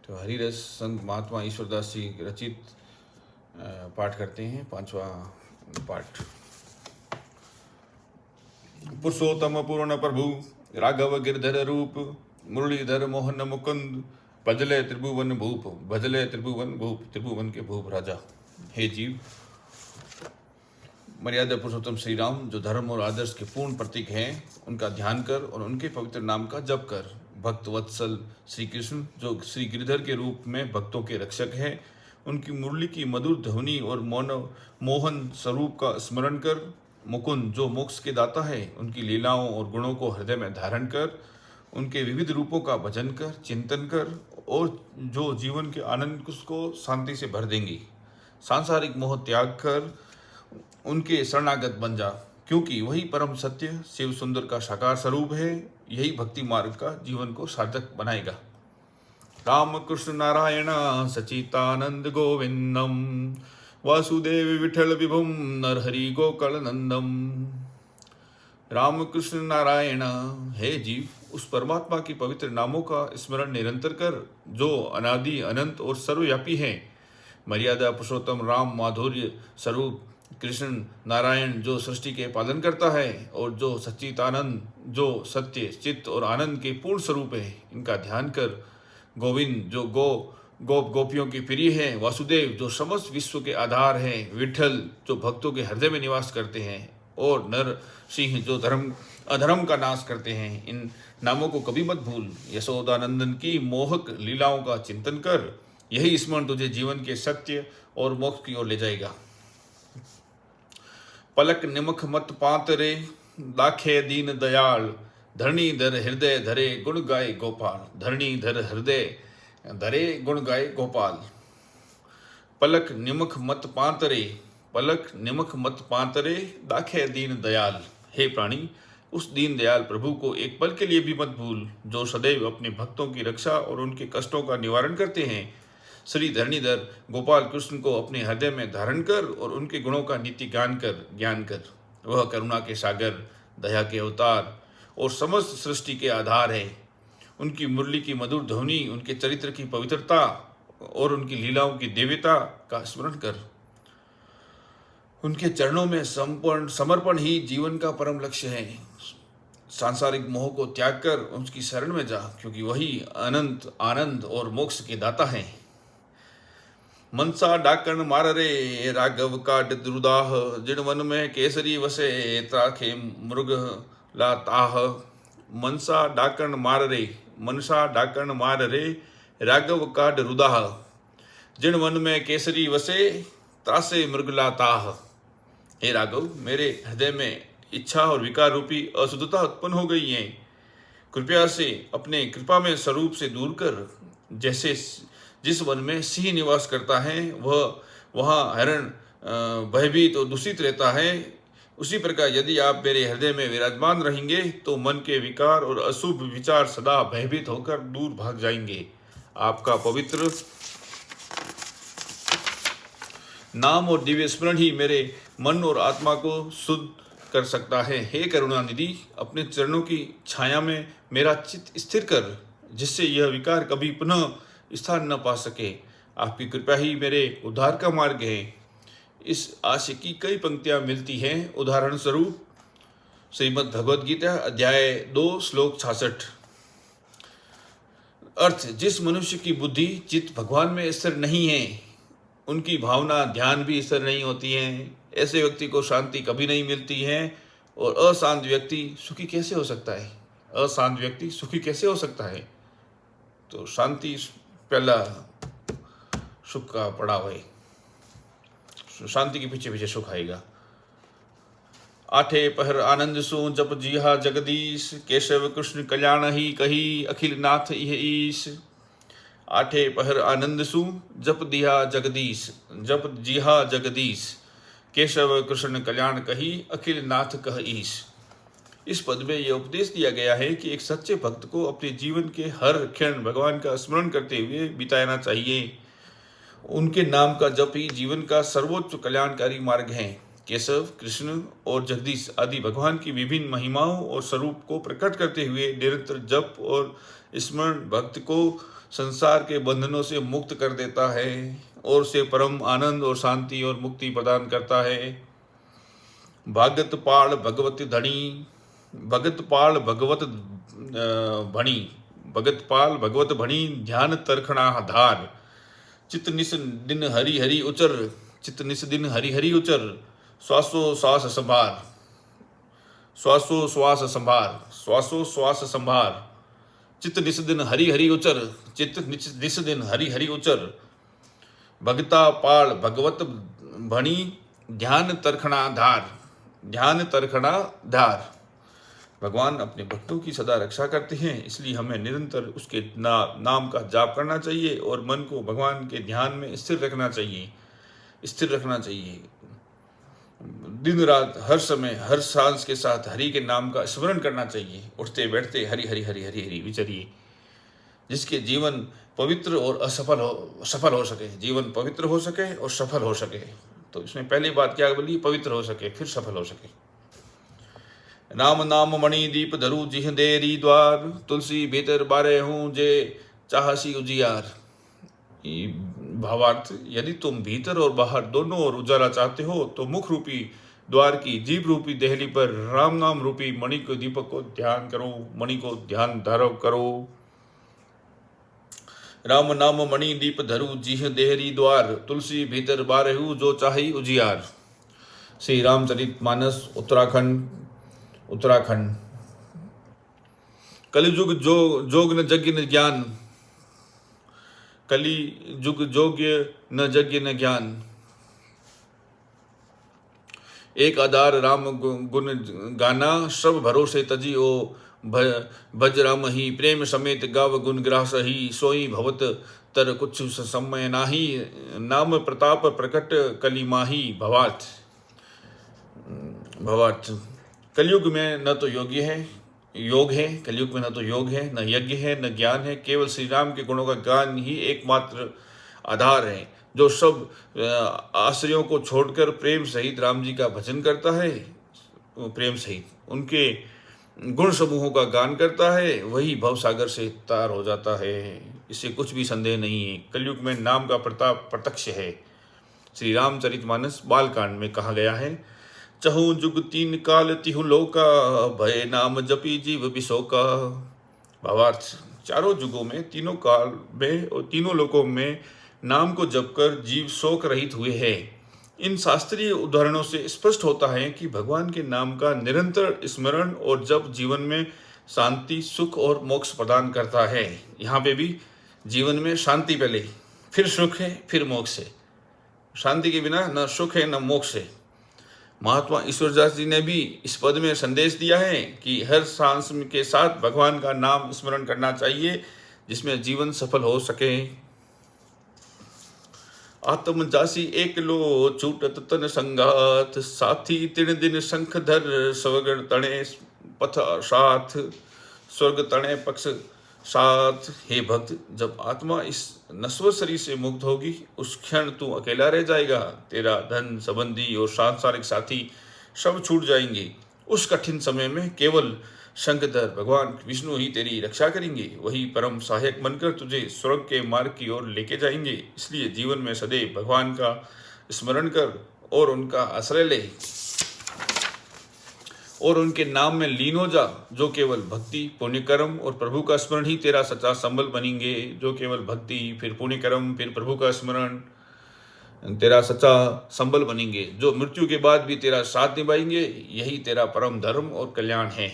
तो हरिरस संत महात्मा ईश्वरदास जी रचित पाठ करते हैं। 5वां पाठ। पुरुषोत्तम पूर्ण प्रभु राघव गिरधर रूप मुरलीधर मोहन मुकुंद भजले त्रिभुवन भूप भजले त्रिभुवन भूप त्रिभुवन के भूप राजा। हे जीव, मर्यादा पुरुषोत्तम श्री राम जो धर्म और आदर्श के पूर्ण प्रतीक हैं, उनका ध्यान कर और उनके पवित्र नाम का जप कर। भक्त वत्सल श्री कृष्ण जो श्री गिरधर के रूप में भक्तों के रक्षक हैं, उनकी मुरली की मधुर ध्वनि और मोहन स्वरूप का स्मरण कर। मुकुंद जो मोक्ष के दाता है, उनकी लीलाओं और गुणों को हृदय में धारण कर। उनके विविध रूपों का भजन कर, चिंतन कर, और जो जीवन के आनंद को शांति से भर देंगी। सांसारिक मोह त्याग कर उनके शरणागत बन जा, क्योंकि वही परम सत्य शिव सुंदर का साकार स्वरूप है। यही भक्ति मार्ग का जीवन को सार्थक बनाएगा। राम कृष्ण नारायण सचितानंद गोविंदम वासुदेव विठल विभुम नरहरि गोकल नंदम। राम कृष्ण नारायण, हे जीव, उस परमात्मा की पवित्र नामों का स्मरण निरंतर कर, जो अनादि अनंत और सर्वव्यापी है। मर्यादा पुरुषोत्तम राम माधुर्य स्वरूप कृष्ण नारायण जो सृष्टि के पालन करता है, और जो सच्चिदानंद जो सत्य चित्त और आनंद के पूर्ण स्वरूप है, इनका ध्यान कर। गोविंद जो गोप गोपियों की प्रिय है। वासुदेव जो समस्त विश्व के आधार है। विठल जो भक्तों के हृदय में निवास करते हैं, और नर सिंह जो अधर्म का नाश करते हैं। इन नामों को कभी मत भूल। यशोदानंदन की मोहक लीलाओं का चिंतन कर। यही स्मरण तुझे जीवन के सत्य और मोक्ष की ओर ले जाएगा। पलक निमख मत पातरे दाखे दीन दयाल धरणी धर हृदय धरे गुण गाय गोपाल। धरणी धर हृदय धरे गुण गाय गोपाल। पलक निमख मत पातरे, पलक निमख मत पातरे दाखे दीन दयाल। हे प्राणी, उस दीन दयाल प्रभु को एक पल के लिए भी मत भूल, जो सदैव अपने भक्तों की रक्षा और उनके कष्टों का निवारण करते हैं। श्री धरणीधर गोपाल कृष्ण को अपने हृदय में धारण कर और उनके गुणों का नित्य ज्ञान कर। वह करुणा के सागर, दया के अवतार और समस्त सृष्टि के आधार है। उनकी मुरली की मधुर ध्वनि, उनके चरित्र की पवित्रता और उनकी लीलाओं की दिव्यता का स्मरण कर। उनके चरणों में संपूर्ण समर्पण ही जीवन का परम लक्ष्य है। सांसारिक मोह को त्याग कर उसकी शरण में जा, क्योंकि वही अनंत आनंद और मोक्ष के दाता है। मनसा डाकण मार रे राघव काट द्रुदाह जिन वन में केसरी वसे त्राखे मृग लाताह। मनसा डाकण मार रे, मनसा डाकण मार रे राघव काट रुदाह जिन वन में केसरी वसे त्रासे मृग लाताह। हे राघव, मेरे हृदय में इच्छा और विकार रूपी अशुद्धता उत्पन्न हो गई है। कृपया से अपने कृपा में स्वरूप से दूर कर। जैसे जिस वन में सिंह निवास करता है, वह वहाँ हिरण भयभीत और दूषित रहता है, उसी प्रकार यदि आप मेरे हृदय में विराजमान रहेंगे, तो मन के विकार और अशुभ विचार सदा भयभीत होकर दूर भाग जाएंगे। आपका पवित्र नाम और दिव्य स्मरण ही मेरे मन और आत्मा को शुद्ध कर सकता है। हे करुणानिधि, अपने चरणों की छाया में मेरा चित्त स्थिर कर, जिससे यह विकार कभी पुनः स्थान न पा सके। आपकी कृपा ही मेरे उद्धार का मार्ग है। इस आशय की कई पंक्तियां मिलती हैं। उदाहरण स्वरूप श्रीमद् भगवद गीता अध्याय 2 श्लोक 66। अर्थ, जिस मनुष्य की बुद्धि चित्त भगवान में स्थिर नहीं है, उनकी भावना ध्यान भी स्थिर नहीं होती है। ऐसे व्यक्ति को शांति कभी नहीं मिलती है। और अशांत व्यक्ति सुखी कैसे हो सकता है? अशांत व्यक्ति सुखी कैसे हो सकता है? तो शांति पहला सुख का पड़ाव है। शांति के पीछे पीछे सुख आएगा। आठे पहर आनंद सु जप जिहा जगदीश केशव कृष्ण कल्याण ही कही अखिल नाथ इह ईश। आठे पहर आनंद सु जप दिहा जगदीश, जप जिहा जगदीश केशव कृष्ण कल्याण कही अखिल नाथ कह ईश। इस पद में यह उपदेश दिया गया है कि एक सच्चे भक्त को अपने जीवन के हर क्षण भगवान का स्मरण करते हुए बिताना चाहिए। उनके नाम का जप ही जीवन का सर्वोच्च कल्याणकारी मार्ग है। केशव, कृष्ण और जगदीश आदि भगवान की विभिन्न महिमाओं और स्वरूप को प्रकट करते हुए निरंतर जप और स्मरण भक्त को संसार के बंधनों से मुक्त कर देता है और से परम आनंद और शांति और मुक्ति प्रदान करता है। भागत पाल भगवत धनी, भगत पाल भगवत भणी, भगत पाल भगवत भणी, ध्यान तरखणा धार, चित निस दिन हरि हरि उचर, चित निस दिन हरि हरि उचर, श्वासो श्वास संभार, श्वासो श्वास संभार, श्वासो श्वास संभार, चित निस दिन हरि हरि उचर, चित निस दिन हरि हरि उचर, भगता पाल भगवत भणी, ध्यान तरखणा धार, ध्यान तरखणा धार। भगवान अपने भक्तों की सदा रक्षा करते हैं, इसलिए हमें निरंतर उसके नाम का जाप करना चाहिए और मन को भगवान के ध्यान में स्थिर रखना चाहिए, स्थिर रखना चाहिए। दिन रात हर समय हर सांस के साथ हरि के नाम का स्मरण करना चाहिए। उठते बैठते हरि हरि हरि हरि हरि विचरिए, जिसके जीवन पवित्र और सफल हो सके, जीवन पवित्र हो सके और सफल हो सके। तो इसमें पहली बात क्या बोली? पवित्र हो सके फिर सफल हो सके। राम नाम मणि दीप धरु जिह देरी द्वार, तुलसी भीतर बारे हूँ जे चाहसी उजियार। भावार्थ, यदि तुम भीतर और बाहर दोनों ओर उजाला चाहते हो तो मुख रूपी द्वार की जीभ रूपी देहली पर राम नाम रूपी मणि को दीपक को ध्यान करो, मणि को ध्यान धारो करो। राम नाम मणि दीप धरु जिह देहरी द्वार, तुलसी भीतर बारहु जो चाही उजियार। श्री रामचरितमानस उत्तराखंड। कलिजुग जोग न यज्ञ न ज्ञान, कली जुग जोग्य न यज्ञ न ज्ञान। एक आधार राम गुण गाना, सब भरोसे तजी ओ भज राम ही, प्रेम समेत गाव गुण ग्रास ही, सोई भवत तर कुछ समय नाही, नाम प्रताप प्रकट कली माही। भवार्थ, कलयुग में न तो योग है, कलयुग में न तो योग है, न यज्ञ है, न ज्ञान है, केवल श्री राम के गुणों का गान ही एकमात्र आधार है। जो सब आश्रयों को छोड़कर प्रेम सहित राम जी का भजन करता है, प्रेम सहित उनके गुण समूहों का गान करता है, वही भवसागर से तार हो जाता है। इससे कुछ भी संदेह नहीं है। कलयुग में नाम का प्रताप प्रत्यक्ष है। श्री रामचरितमानस बालकांड में कहा गया है, चहु जुग तीन काल तिहु लोका, भय नाम जपी जीव बिसोका। भावार्थ, चारों युगों में, तीनों काल में और तीनों लोकों में नाम को जपकर जीव शोक रहित हुए हैं। इन शास्त्रीय उदाहरणों से स्पष्ट होता है कि भगवान के नाम का निरंतर स्मरण और जप जीवन में शांति, सुख और मोक्ष प्रदान करता है। यहाँ पे भी जीवन में शांति पहले, फिर सुख है, फिर मोक्ष है। शांति के बिना न सुख है न मोक्ष है। महात्मा ईश्वरदास जी ने भी इस पद में संदेश दिया है कि हर सांस के साथ भगवान का नाम स्मरण करना चाहिए, जिसमें जीवन सफल हो सके। आत्म जासी एक लो छूटत तन संगात, साथी तिन दिन शंख धर स्वर्ग तणे पथ साथ, स्वर्ग तणे पक्ष साथ। हे भक्त, जब आत्मा इस नश्वर शरीर से मुक्त होगी, उस क्षण तू अकेला रह जाएगा। तेरा धन संबंधी और सांसारिक साथी सब छूट जाएंगे। उस कठिन समय में केवल शंखधर भगवान विष्णु ही तेरी रक्षा करेंगे। वही परम सहायक बनकर तुझे स्वर्ग के मार्ग की ओर लेके जाएंगे। इसलिए जीवन में सदैव भगवान का स्मरण कर और उनका आश्रय ले और उनके नाम में लीन हो जा। जो केवल भक्ति, पुण्य कर्म और प्रभु का स्मरण ही तेरा सच्चा संबल बनेंगे। जो केवल भक्ति, फिर पुण्य कर्म, फिर प्रभु का स्मरण तेरा सच्चा संबल बनेंगे। जो मृत्यु के बाद भी तेरा साथ निभाएंगे। यही तेरा परम धर्म और कल्याण है।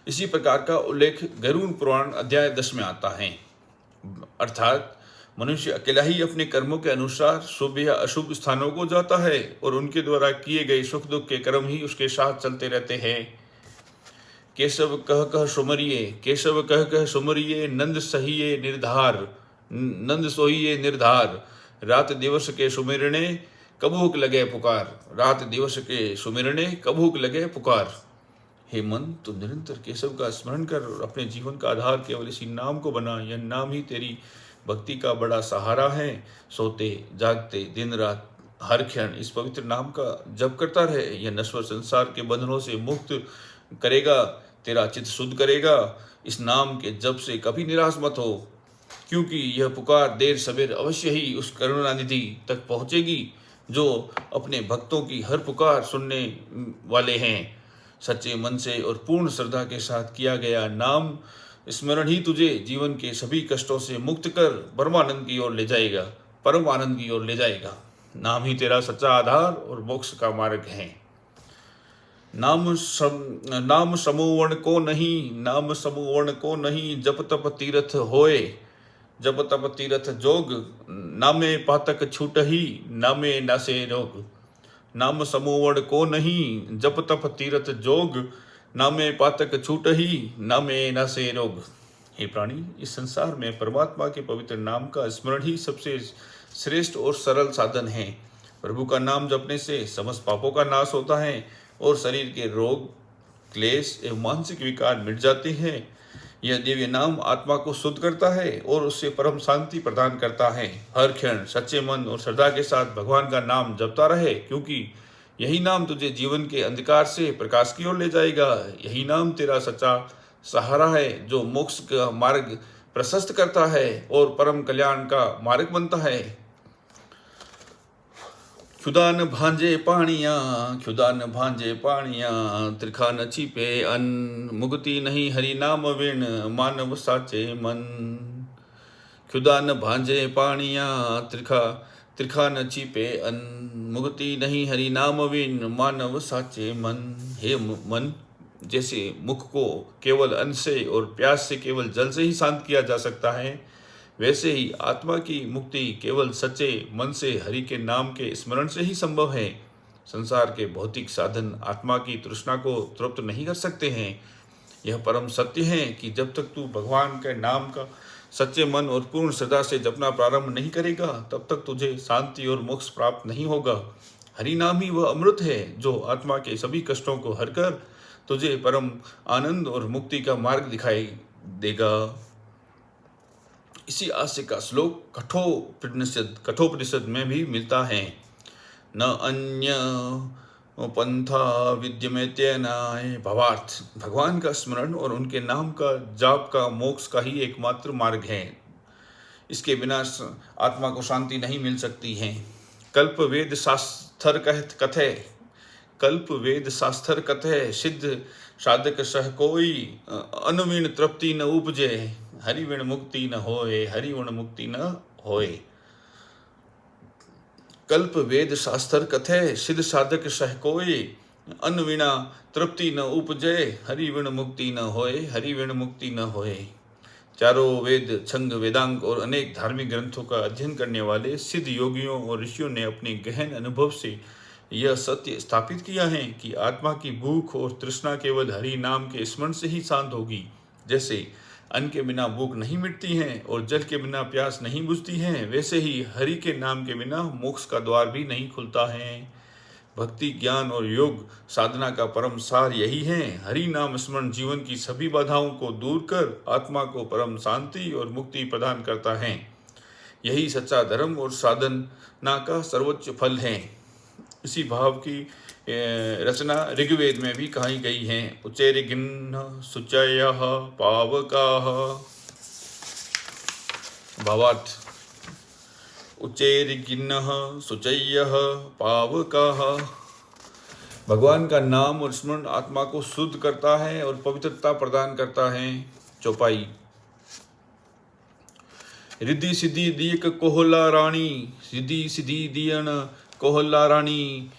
इसी प्रकार का उल्लेख गरुड़ पुराण अध्याय 10 में आता है। अर्थात मनुष्य अकेला ही अपने कर्मों के अनुसार शुभ या अशुभ स्थानों को जाता है और उनके द्वारा किए गए सुख दुख के कर्म ही उसके साथ चलते रहते हैं। केशव कह कह सुमरिये, केशव कह कह सुमरिये, नंद सहिये निर्धार, नंद सोहिये निर्धार। रात दिवस के सुमिरने कबूक लगे पुकार, रात दिवस के सुमिरने कबूक लगे पुकार। हे मन, तू निरंतर केशव का स्मरण कर और अपने जीवन का आधार केवल इसी नाम को बना। यह नाम ही तेरी भक्ति का बड़ा सहारा है। सोते जागते दिन रात हर क्षण इस पवित्र नाम का जप करता रहे। यह नश्वर संसार के बंधनों से मुक्त करेगा, तेरा चित्त शुद्ध करेगा। इस नाम के जप से कभी निराश मत हो, क्योंकि यह पुकार देर सवेर अवश्य ही उस करुणानिधि तक पहुँचेगी जो अपने भक्तों की हर पुकार सुनने वाले हैं। सच्चे मन से और पूर्ण श्रद्धा के साथ किया गया नाम स्मरण ही तुझे जीवन के सभी कष्टों से मुक्त कर परमानंद की ओर ले जाएगा, परम आनंद की ओर ले जाएगा। नाम ही तेरा सच्चा आधार और मोक्ष का मार्ग है। नाम समूवर्ण को नहीं, नाम समूवर्ण को नहीं, जप तप तीर्थ होए, जप तप तीर्थ जोग, नामे पातक छूटही, नामे नासे रोग। नाम समूवर्ण को नहीं, जप तप तीर्थ जोग, नामे पातक छूटही, नामे नासे रोग। हे प्राणी, इस संसार में परमात्मा के पवित्र नाम का स्मरण ही सबसे श्रेष्ठ और सरल साधन है। प्रभु का नाम जपने से समस्त पापों का नाश होता है और शरीर के रोग, क्लेश एवं मानसिक विकार मिट जाते हैं। यह दिव्य नाम आत्मा को शुद्ध करता है और उससे परम शांति प्रदान करता है। हर क्षण सच्चे मन और श्रद्धा के साथ भगवान का नाम जपता रहे, क्योंकि यही नाम तुझे जीवन के अंधकार से प्रकाश की ओर ले जाएगा। यही नाम तेरा सच्चा सहारा है, जो मोक्ष का मार्ग प्रशस्त करता है और परम कल्याण का मार्ग बनता है। खुदा न भांजे पानिया, खुदा न भांजे पानिया, त्रिखा न छिपे अन्न, मुक्ति नहीं हरि नाम विण, मानव साचे मन। खुदा न भांजे पानिया, त्रिखा न छिपे अन्न, मुक्ति नहीं हरि नाम विण, मानव साचे मन। हे मन, जैसे मुख को केवल अन्न से और प्यास से केवल जल से ही शांत किया जा सकता है, वैसे ही आत्मा की मुक्ति केवल सच्चे मन से हरि के नाम के स्मरण से ही संभव है। संसार के भौतिक साधन आत्मा की तृष्णा को तृप्त नहीं कर सकते हैं। यह परम सत्य है कि जब तक तू भगवान के नाम का सच्चे मन और पूर्ण श्रद्धा से जपना प्रारंभ नहीं करेगा, तब तक तुझे शांति और मोक्ष प्राप्त नहीं होगा। हरि नाम ही वह अमृत है जो आत्मा के सभी कष्टों को हरकर तुझे परम आनंद और मुक्ति का मार्ग दिखाई देगा। इसी आशय का श्लोक कठोपनिषद में भी मिलता है। न अन्य पंथा विद्यमेत्यनाय भावार्थ। भगवान का स्मरण और उनके नाम का जाप का मोक्ष का ही एकमात्र मार्ग है। इसके बिना आत्मा को शांति नहीं मिल सकती है। कल्प वेद शास्त्र कथे, कल्प वेद शास्त्र कथे, सिद्ध साधक सह कोई, अनुवीण तृप्ति न उपजे, हरिविण मुक्ति न होए, हरिवण मुक्ति न होए। कल्प वेद शास्त्र कथे, सिद्ध साधक सह कोई, अन्वीणा तृप्ति न उपजे, हरिविण मुक्ति न होए, हरिविण मुक्ति न होए। चारों वेद, छंग, वेदांग और अनेक धार्मिक ग्रंथों का अध्ययन करने वाले सिद्ध योगियों और ऋषियों ने अपने गहन अनुभव से यह सत्य स्थापित किया है कि आत्मा की भूख और तृष्णा केवल हरि नाम के स्मरण से ही शांत होगी। जैसे अन्न के बिना भूख नहीं मिटती है और जल के बिना प्यास नहीं बुझती है, वैसे ही हरि के नाम के बिना मोक्ष का द्वार भी नहीं खुलता है। भक्ति, ज्ञान और योग साधना का परम सार यही है। हरि नाम स्मरण जीवन की सभी बाधाओं को दूर कर आत्मा को परम शांति और मुक्ति प्रदान करता है। यही सच्चा धर्म और साधना का सर्वोच्च फल है। इसी भाव की रचना ऋग्वेद में भी कही गई है। उच्चैर्गिन्न शुचयः पावकाः। भावार्थ, उच्चैर्गिन्नः शुचयः पावकाः। भगवान का नाम और स्मरण आत्मा को शुद्ध करता है और पवित्रता प्रदान करता है। चौपाई। रिद्धि सिद्धि दीक कोहला रानी, रिद्धि सिद्धि दियन कोहला रानी,